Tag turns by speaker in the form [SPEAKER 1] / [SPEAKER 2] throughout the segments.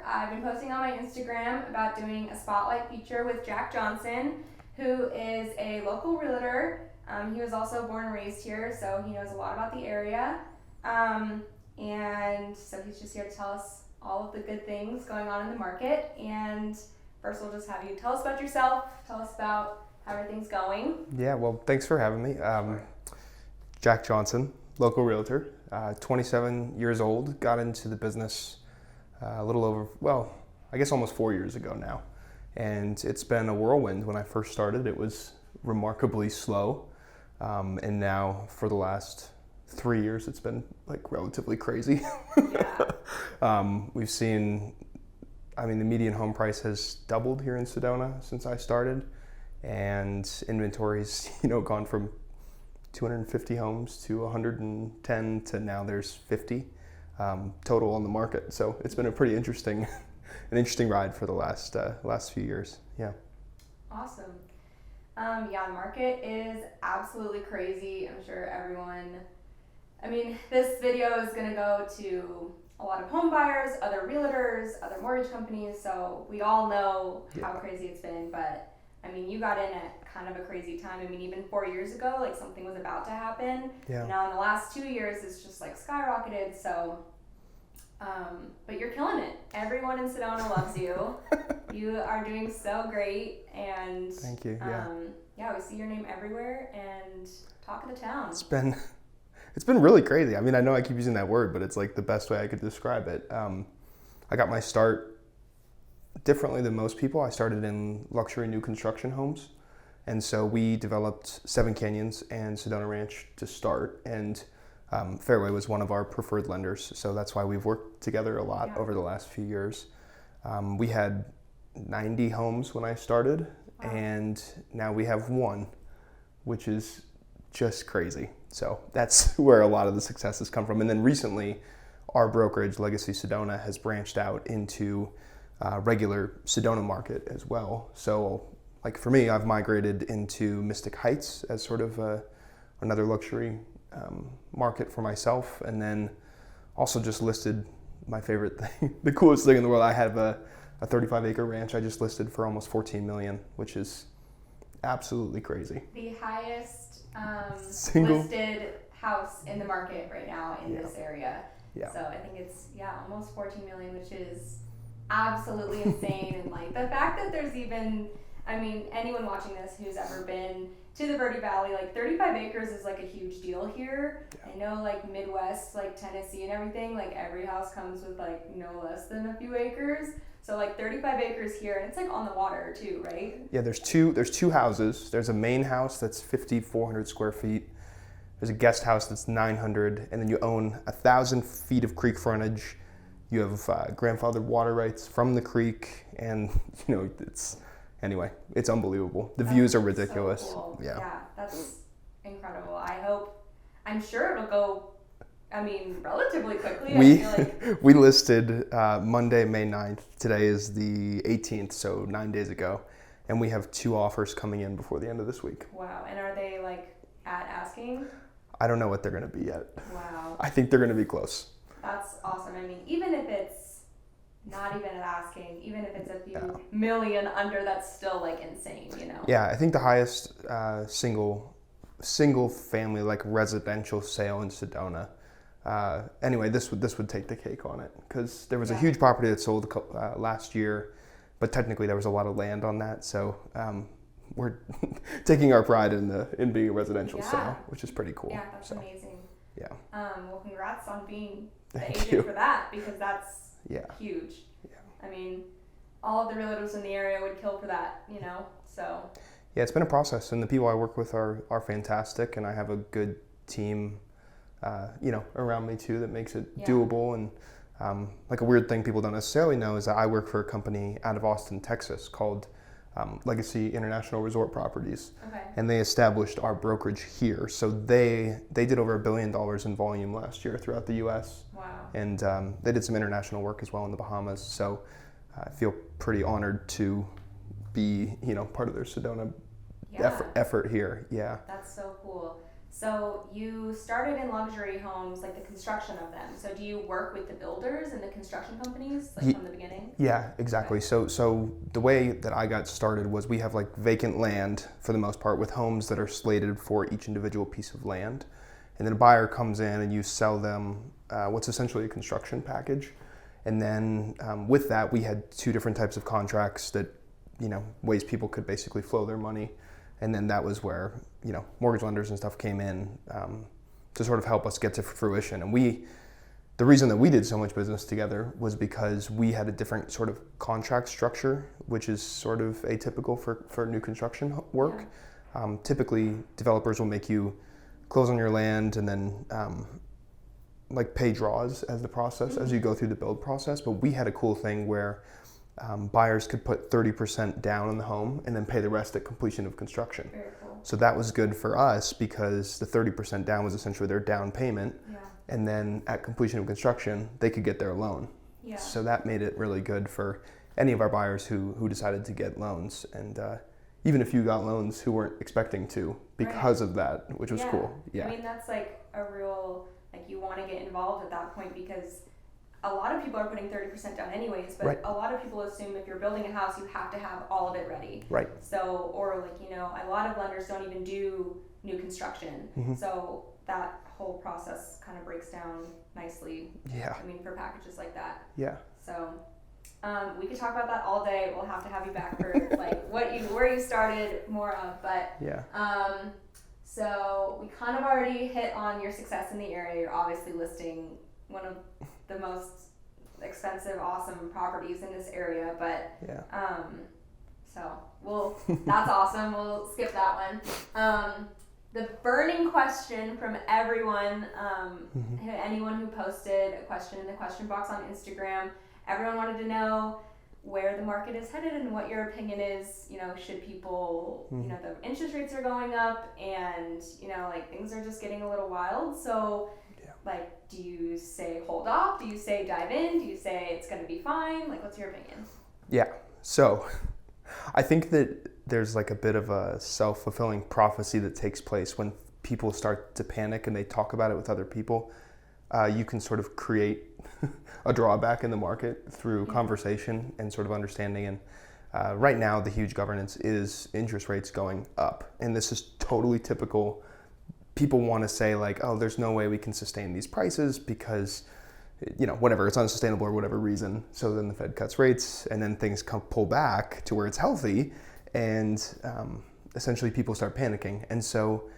[SPEAKER 1] I've been posting on my Instagram about doing a spotlight feature with Jack Johnson, who is a local realtor. He was also born and raised here, so he knows a lot about the area. And so he's just here to tell us all of the good things going on in the market. And first, we'll just have you tell us about yourself, tell us about how everything's going.
[SPEAKER 2] Yeah, well, thanks for having me.
[SPEAKER 1] Sure.
[SPEAKER 2] Jack Johnson, local realtor, 27 years old, got into the business a little over, well, I guess almost 4 years ago now. And it's been a whirlwind. When I first started, it was remarkably slow. And now for the last 3 years, it's been like relatively crazy.
[SPEAKER 1] Yeah.
[SPEAKER 2] We've seen, the median home price has doubled here in Sedona since I started. And inventory's, gone from 250 homes to 110 to now there's 50 total on the market. So it's been a pretty interesting ride for the last few years. Yeah.
[SPEAKER 1] Awesome. The market is absolutely crazy. I'm sure this video is going to go to a lot of home buyers, other realtors, other mortgage companies. So we all know how crazy it's been, but you got in at kind of a crazy time. Even 4 years ago, like something was about to happen.
[SPEAKER 2] Yeah.
[SPEAKER 1] And now in the last 2 years, it's just like skyrocketed. So, but you're killing it. Everyone in Sedona loves you. You are doing so great. And
[SPEAKER 2] thank you.
[SPEAKER 1] we see your name everywhere and talk of the town.
[SPEAKER 2] It's been really crazy. I know I keep using that word, but it's like the best way I could describe it. I got my start differently than most people. I started in luxury new construction homes. And so we developed Seven Canyons and Sedona Ranch to start. And Fairway was one of our preferred lenders. So that's why we've worked together a lot over the last few years. We had 90 homes when I started.
[SPEAKER 1] Wow.
[SPEAKER 2] And now we have one, which is just crazy. So that's where a lot of the success has come from. And then recently, our brokerage, Legacy Sedona, has branched out into regular Sedona market as well. So like for me, I've migrated into Mystic Heights as sort of another luxury market for myself. And then also just listed my favorite thing, the coolest thing in the world. I have a 35-acre ranch I just listed for almost $14 million, which is absolutely crazy.
[SPEAKER 1] The highest
[SPEAKER 2] single
[SPEAKER 1] listed house in the market right now in this area.
[SPEAKER 2] Yeah.
[SPEAKER 1] So I think it's almost 14 million, which is absolutely insane. And like the fact that there's even, anyone watching this who's ever been to the Verde Valley, like 35 acres is like a huge deal here. Yeah. I know like Midwest, like Tennessee and everything, like every house comes with like no less than a few acres. So like 35 acres here, and it's like on the water too, right?
[SPEAKER 2] Yeah, there's two houses. There's a main house that's 5,400 square feet. There's a guest house that's 900, and then you own 1,000 feet of creek frontage. You have grandfathered water rights from the creek, and it's unbelievable. The views are ridiculous.
[SPEAKER 1] So cool.
[SPEAKER 2] Yeah.
[SPEAKER 1] Yeah, that's incredible. I'm sure it'll go, relatively quickly.
[SPEAKER 2] We listed Monday, May 9th. Today is the 18th, so 9 days ago. And we have 2 offers coming in before the end of this week.
[SPEAKER 1] Wow. And are they like at asking?
[SPEAKER 2] I don't know what they're going to be yet.
[SPEAKER 1] Wow.
[SPEAKER 2] I think they're going to be close.
[SPEAKER 1] That's awesome. Even if it's not even at asking, even if it's a few million under, that's still like insane,
[SPEAKER 2] Yeah, I think the highest single family like residential sale in Sedona. This would take the cake on it, because there was a huge property that sold last year, but technically there was a lot of land on that. So we're taking our pride in being a residential sale, which is pretty cool.
[SPEAKER 1] Yeah, that's amazing.
[SPEAKER 2] Yeah.
[SPEAKER 1] Well, congrats on being the
[SPEAKER 2] Thank
[SPEAKER 1] agent
[SPEAKER 2] you.
[SPEAKER 1] for that, because that's huge.
[SPEAKER 2] Yeah.
[SPEAKER 1] All of the realtors in the area would kill for that, so.
[SPEAKER 2] Yeah, it's been a process, and the people I work with are fantastic, and I have a good team, around me too, that makes it doable. And like a weird thing people don't necessarily know is that I work for a company out of Austin, Texas called Legacy International Resort Properties.
[SPEAKER 1] Okay.
[SPEAKER 2] And they established our brokerage here. So they did over $1 billion in volume last year throughout the U.S.
[SPEAKER 1] Wow.
[SPEAKER 2] And they did some international work as well in the Bahamas. So I feel pretty honored to be, part of their Sedona effort here. Yeah.
[SPEAKER 1] That's so cool. So you started in luxury homes, like the construction of them. So do you work with the builders and the construction companies, like from the beginning?
[SPEAKER 2] Yeah, exactly. So the way that I got started was we have like vacant land for the most part with homes that are slated for each individual piece of land. And then a buyer comes in and you sell them what's essentially a construction package. And then with that, we had two different types of contracts that, ways people could basically flow their money. And then that was where, mortgage lenders and stuff came in to sort of help us get to fruition. And the reason that we did so much business together was because we had a different sort of contract structure, which is sort of atypical for new construction work. Yeah. Typically, developers will make you close on your land and then like pay draws as the process, as you go through the build process. But we had a cool thing where buyers could put 30% down on the home and then pay the rest at completion of construction.
[SPEAKER 1] Very cool.
[SPEAKER 2] So that was good for us because the 30% down was essentially their down payment. Yeah. And then at completion of construction, they could get their loan. Yeah. So that made it really good for any of our buyers who decided to get loans. And even if you got loans who weren't expecting to because of that, which was cool. Yeah.
[SPEAKER 1] I mean, that's like a real, like you want to get involved at that point because a lot of people are putting 30% down anyways, but a lot of people assume if you're building a house, you have to have all of it ready. Right. So, or like, a lot of lenders don't even do new construction. Mm-hmm. So that whole process kind of breaks down nicely. Yeah. I mean, for packages like that. Yeah. So, we could talk about that all day. We'll have to have you back for like where you started more of, but yeah. So we kind of already hit on your success in the area. You're obviously listing one of the most expensive, awesome properties in this area, but so that's awesome. We'll skip that one. The burning question from everyone, anyone who posted a question in the question box on Instagram, everyone wanted to know where the market is headed and what your opinion is. Should people, the interest rates are going up and, like things are just getting a little wild. So like, do you say hold off? Do you say dive in? Do you say it's going to be fine? Like, what's your opinion? Yeah. So I think that there's like a bit of a self-fulfilling prophecy that takes place when people start to panic and they talk about it with other people. You can sort of create a drawback in the market through conversation and sort of understanding. And right now, the huge governance is interest rates going up. And this is totally typical. People want to say like, oh, there's no way we can sustain these prices because, whatever, it's unsustainable or whatever reason. So then the Fed cuts rates and then things pull back to where it's healthy. And essentially people start panicking. And so,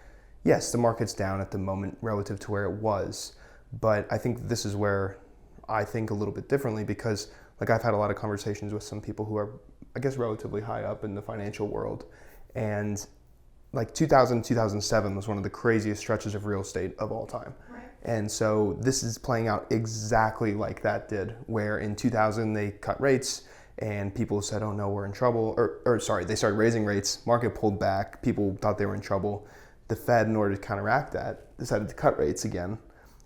[SPEAKER 1] yes, the market's down at the moment relative to where it was. But I think this is where I think a little bit differently because like I've had a lot of conversations with some people who are, I guess, relatively high up in the financial world. And like 2000, 2007 was one of the craziest stretches of real estate of all time. Right. And so this is playing out exactly like that did, where in 2000 they cut rates and people said, oh no, we're in trouble. Or sorry, they started raising rates, market pulled back, people thought they were in trouble. The Fed, in order to counteract that, decided to cut rates again.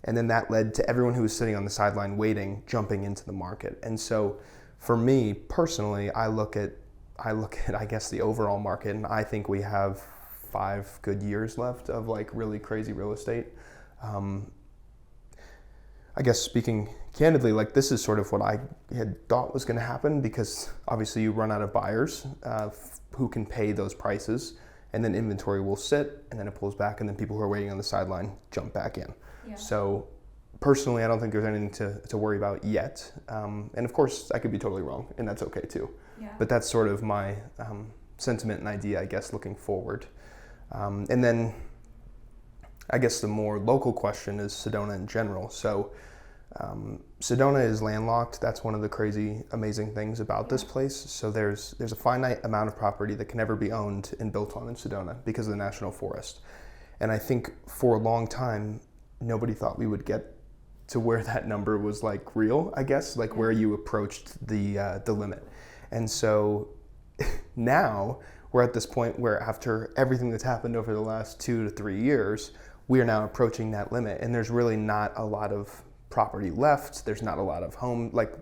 [SPEAKER 1] And then that led to everyone who was sitting on the sideline waiting, jumping into the market. And so for me personally, I look at, I guess, the overall market, and I think we have 5 good years left of like really crazy real estate. I guess speaking candidly, like this is sort of what I had thought was going to happen because obviously you run out of buyers who can pay those prices, and then inventory will sit and then it pulls back and then people who are waiting on the sideline jump back in. Yeah. So personally, I don't think there's anything to worry about yet. And of course, I could be totally wrong, and that's okay too. Yeah. But that's sort of my sentiment and idea, I guess, looking forward. And then I guess the more local question is Sedona in general. So Sedona is landlocked. That's one of the crazy, amazing things about this place. So there's a finite amount of property that can never be owned and built on in Sedona because of the National Forest. And I think for a long time, nobody thought we would get to where that number was like real, I guess, like where you approached the limit. And so now we're at this point where after everything that's happened over the last 2 to 3 years, we are now approaching that limit. And there's really not a lot of property left. There's not a lot of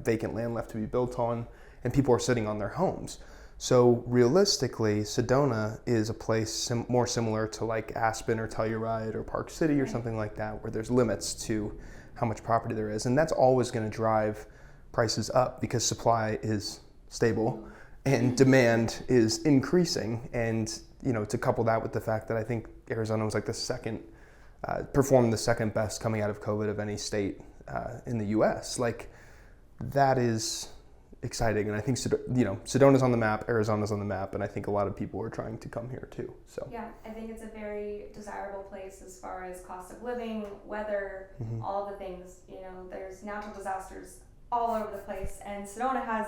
[SPEAKER 1] vacant land left to be built on, and people are sitting on their homes.
[SPEAKER 2] So realistically, Sedona is a place more similar to like Aspen or Telluride or Park City or something like that, where there's limits to how much property there is. And that's always going to drive prices up because supply is stable and demand is increasing. And, you know, to couple that with the fact that I think Arizona was like performed the second best coming out of COVID of any state in the US, like that is exciting. And I think, you know, Sedona's on the map, Arizona's on the map, and I think a lot of people are trying to come here too. So
[SPEAKER 1] yeah, I think it's a very desirable place as far as cost of living, weather, all the things. You know, there's natural disasters all over the place, and Sedona has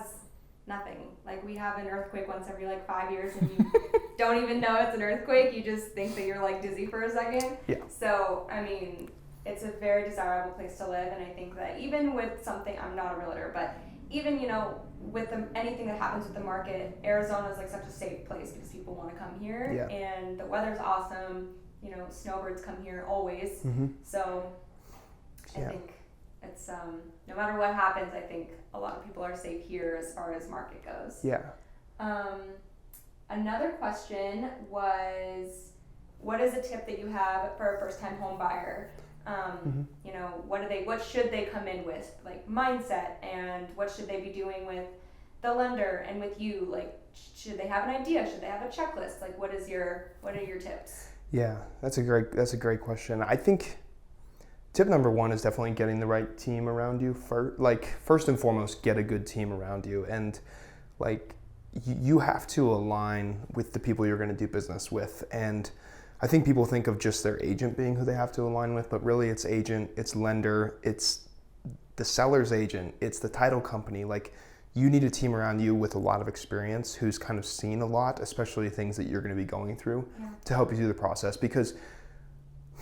[SPEAKER 1] nothing. Like, we have an earthquake once every like 5 years, and you don't even know it's an earthquake. You just think that you're like dizzy for a second.
[SPEAKER 2] Yeah.
[SPEAKER 1] So I mean, it's a very desirable place to live, and I think that even with something, I'm not a realtor, but even, you know, with anything that happens with the market, Arizona is like such a safe place because people want to come here, and the weather's awesome. You know, snowbirds come here always. So I think it's no matter what happens, I think a lot of people are safe here as far as market goes.
[SPEAKER 2] Yeah.
[SPEAKER 1] Another question was, what is a tip that you have for a first-time home buyer? You know, what should they come in with, like mindset, and what should they be doing with the lender and with you? Like, should they have an idea? Should they have a checklist? Like, what are your tips?
[SPEAKER 2] Yeah, that's a great question. I think tip number one is definitely getting the right team around you. First and foremost, get a good team around you, and like you have to align with the people you're going to do business with. And I think people think of just their agent being who they have to align with, but really it's agent, it's lender, it's the seller's agent, it's the title company. Like, you need a team around you with a lot of experience who's kind of seen a lot, especially things that you're going to be going through, to help you through the process. Because,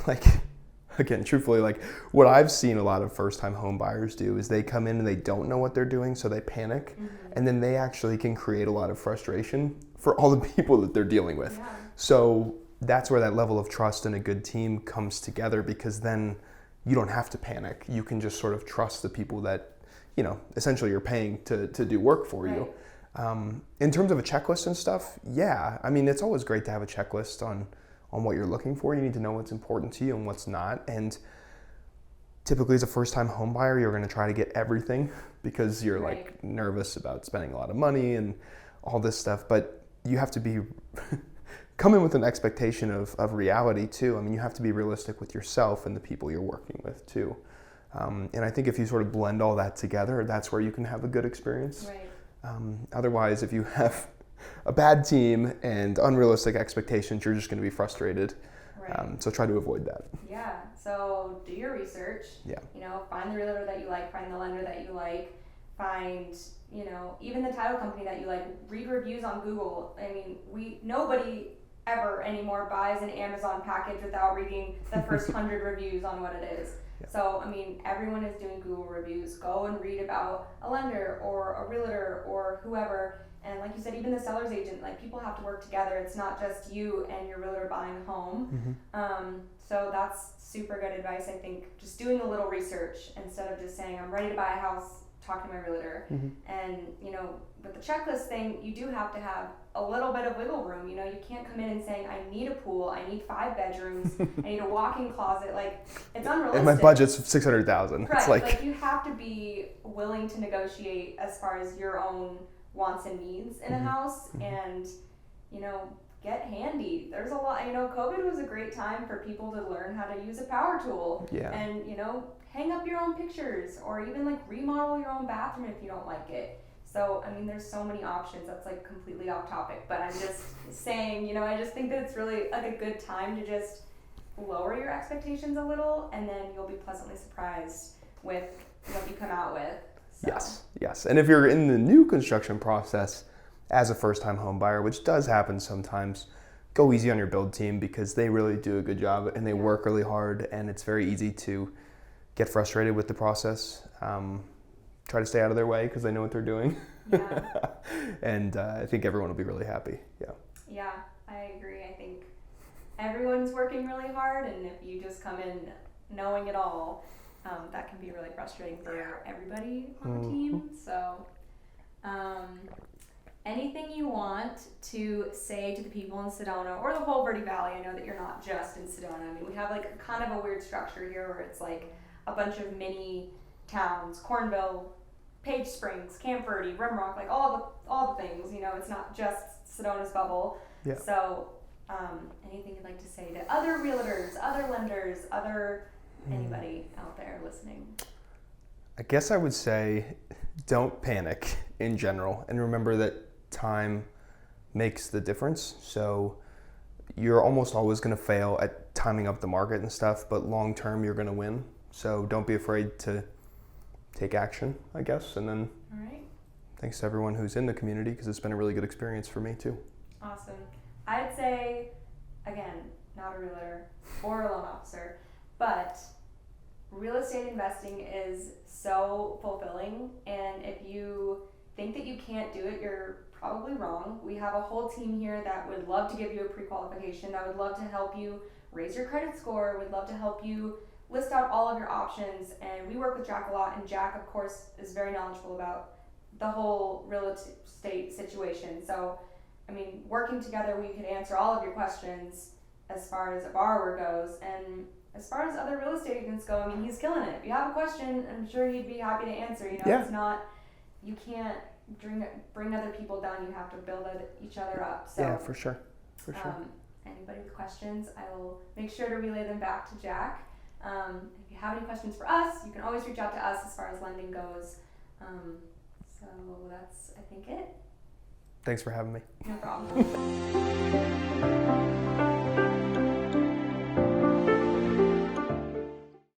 [SPEAKER 2] like, again, truthfully, like what I've seen a lot of first-time home buyers do is they come in and they don't know what they're doing, so they panic, and then they actually can create a lot of frustration for all the people that they're dealing with. So that's where that level of trust and a good team comes together, because then you don't have to panic. You can just sort of trust the people that, you know, essentially you're paying to do work for you. In terms of a checklist and stuff, yeah, I mean, it's always great to have a checklist on what you're looking for. You need to know what's important to you and what's not. And typically as a first-time home buyer, you're going to try to get everything because you're like nervous about spending a lot of money and all this stuff. But you have to be come in with an expectation of reality too. I mean, you have to be realistic with yourself and the people you're working with too. And I think if you sort of blend all that together, that's where you can have a good experience. Otherwise, if you have a bad team and unrealistic expectations, you're just going to be frustrated. So try to avoid that.
[SPEAKER 1] Yeah. So do your research. You know, find the realtor that you like, find the lender that you like, find, you know, even the title company that you like. Read reviews on Google. I mean, nobody ever anymore buys an Amazon package without reading the first 100 reviews on what it is. So, I mean, everyone is doing Google reviews. Go and read about a lender or a realtor or whoever. And like you said, even the seller's agent, like, people have to work together. It's not just you and your realtor buying a home. So that's super good advice. I think just doing a little research instead of just saying, I'm ready to buy a house, talk to my realtor. And, you know, with the checklist thing, you do have to have a little bit of wiggle room. You know, you can't come in and saying, I need a pool, I need 5 bedrooms, I need a walk-in closet. Like, it's unrealistic.
[SPEAKER 2] And my budget's $600,000.
[SPEAKER 1] Right.
[SPEAKER 2] It's like
[SPEAKER 1] you have to be willing to negotiate as far as your own wants and needs in a house, and, you know, get handy. There's a lot, you know, COVID was a great time for people to learn how to use a power tool. And, you know, hang up your own pictures, or even like remodel your own bathroom if you don't like it. So, I mean, there's so many options. That's like completely off topic, but I'm just saying, you know, I just think that it's really like a good time to just lower your expectations a little, and then you'll be pleasantly surprised with what you come out with. So.
[SPEAKER 2] Yes. And if you're in the new construction process as a first-time home buyer, which does happen sometimes, go easy on your build team, because they really do a good job and they work really hard, and it's very easy to get frustrated with the process. Try to stay out of their way because they know what they're doing. And I think everyone will be really happy.
[SPEAKER 1] Yeah, I agree. I think everyone's working really hard, and if you just come in knowing it all, that can be really frustrating for everybody on the team. So, anything you want to say to the people in Sedona or the whole Verde Valley. I know that you're not just in Sedona. I mean, we have like kind of a weird structure here where it's like a bunch of mini towns, Cornville, Page Springs, Camp Verde, Rimrock, like all the things, you know, it's not just Sedona's bubble.
[SPEAKER 2] Yeah.
[SPEAKER 1] So anything you'd like to say to other realtors, other lenders, anybody out there listening?
[SPEAKER 2] I guess I would say don't panic in general, and remember that time makes the difference. So you're almost always going to fail at timing up the market and stuff, but long term you're going to win. So don't be afraid to take action, I guess. And then
[SPEAKER 1] all right.
[SPEAKER 2] Thanks to everyone who's in the community, because it's been a really good experience for me too.
[SPEAKER 1] Awesome. I'd say, again, not a realtor or a loan officer, but real estate investing is so fulfilling, and if you think that you can't do it, you're probably wrong. We have a whole team here that would love to give you a pre-qualification, that would love to help you raise your credit score, would love to help you list out all of your options, and we work with Jack a lot, and Jack, of course, is very knowledgeable about the whole real estate situation. So, I mean, working together, we could answer all of your questions as far as a borrower goes, and as far as other real estate agents go, I mean, he's killing it. If you have a question, I'm sure he'd be happy to answer. You know,
[SPEAKER 2] Yeah.
[SPEAKER 1] It's not, you can't bring other people down. You have to build each other up. So,
[SPEAKER 2] Yeah, for sure. For sure.
[SPEAKER 1] Anybody with questions, I will make sure to relay them back to Jack. If you have any questions for us, you can always reach out to us as far as lending goes. So that's, I think, it.
[SPEAKER 2] Thanks for having me.
[SPEAKER 1] No problem.